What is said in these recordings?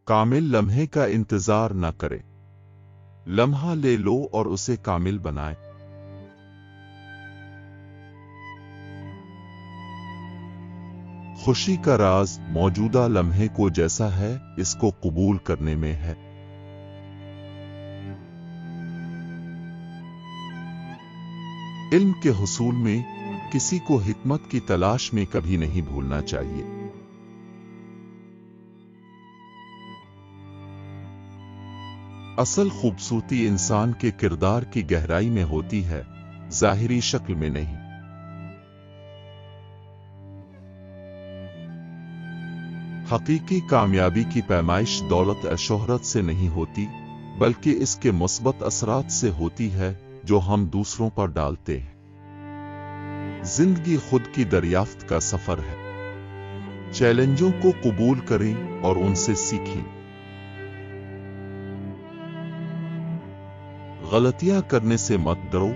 कामिल लम्हे का इंतजार न करे, लम्हा ले लो और उसे कामिल बनाए। खुशी का राज मौजूदा लम्हे को जैसा है इसको कबूल करने में है। इल्म के हुसूल में किसी को हिकमत की तलाश में कभी नहीं भूलना चाहिए। असल खूबसूरती इंसान के किरदार की गहराई में होती है, जाहिरी शक्ल में नहीं। हकीकी कामयाबी की पैमाइश दौलत और शोहरत से नहीं होती, बल्कि इसके मुस्बत असरात से होती है जो हम दूसरों पर डालते हैं। जिंदगी खुद की दरियाफ्त का सफर है। चैलेंजों को कबूल करें और उनसे सीखें। गलतियां करने से मत डरो,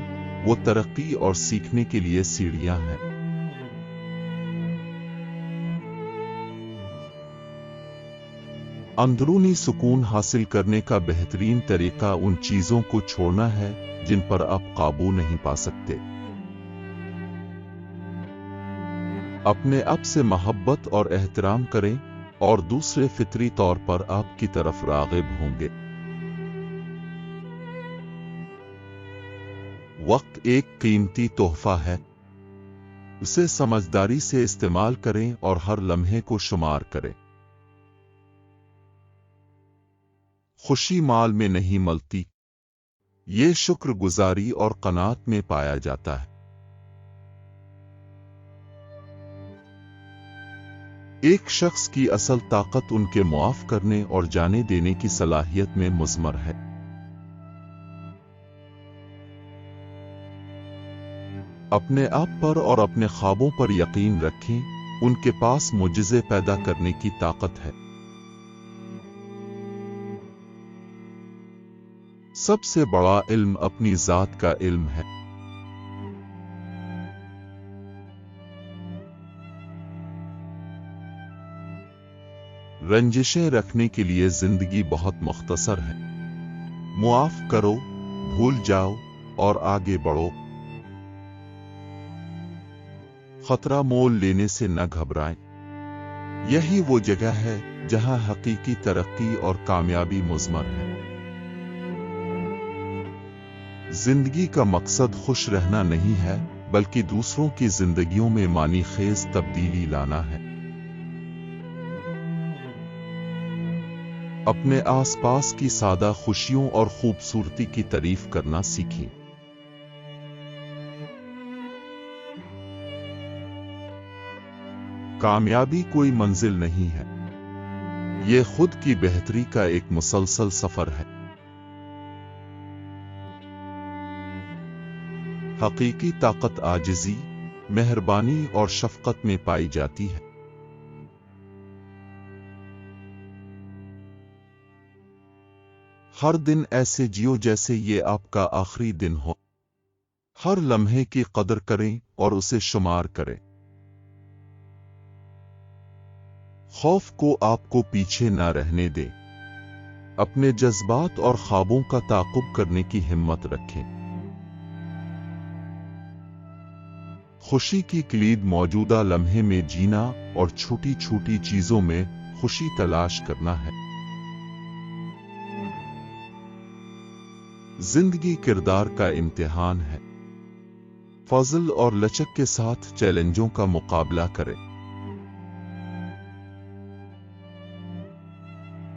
वो तरक्की और सीखने के लिए सीढ़ियां हैं। अंदरूनी सुकून हासिल करने का बेहतरीन तरीका उन चीजों को छोड़ना है जिन पर आप काबू नहीं पा सकते। अपने आप से मोहब्बत और एहतराम करें और दूसरे फितरी तौर पर आपकी तरफ राग़िब होंगे। वक्त एक कीमती तोहफा है, उसे समझदारी से इस्तेमाल करें और हर लम्हे को शुमार करें। खुशी माल में नहीं मलती, ये शुक्रगुजारी और कनात में पाया जाता है। एक शख्स की असल ताकत उनके मुआफ करने और जाने देने की सलाहियत में मुज़मर है। अपने आप पर और अपने ख्वाबों पर यकीन रखें, उनके पास मुजिज़े पैदा करने की ताकत है। सबसे बड़ा इल्म अपनी जात का इल्म है। रंजिशें रखने के लिए जिंदगी बहुत मुख्तसर है। मुआफ करो, भूल जाओ और आगे बढ़ो। खतरा मोल लेने से न घबराएं, यही वो जगह है जहां हकीकी तरक्की और कामयाबी मुज़मर है। जिंदगी का मकसद खुश रहना नहीं है, बल्कि दूसरों की जिंदगियों में मानी खेज तब्दीली लाना है। अपने आसपास की सादा खुशियों और खूबसूरती की तारीफ करना सीखें। कामयाबी कोई मंजिल नहीं है, ये खुद की बेहतरी का एक मुसलसल सफर है। हकीकी ताकत आजिज़ी, मेहरबानी और शफकत में पाई जाती है। हर दिन ऐसे जियो जैसे ये आपका आखिरी दिन हो। हर लम्हे की कदर करें और उसे शुमार करें। खौफ को आपको पीछे ना रहने दें। अपने जज्बात और ख्वाबों का ताक़ुब करने की हिम्मत रखें। खुशी की क्लीद मौजूदा लम्हे में जीना और छोटी छोटी चीजों में खुशी तलाश करना है। जिंदगी किरदार का इम्तिहान है। फज़ल और लचक के साथ चैलेंजों का मुकाबला करें।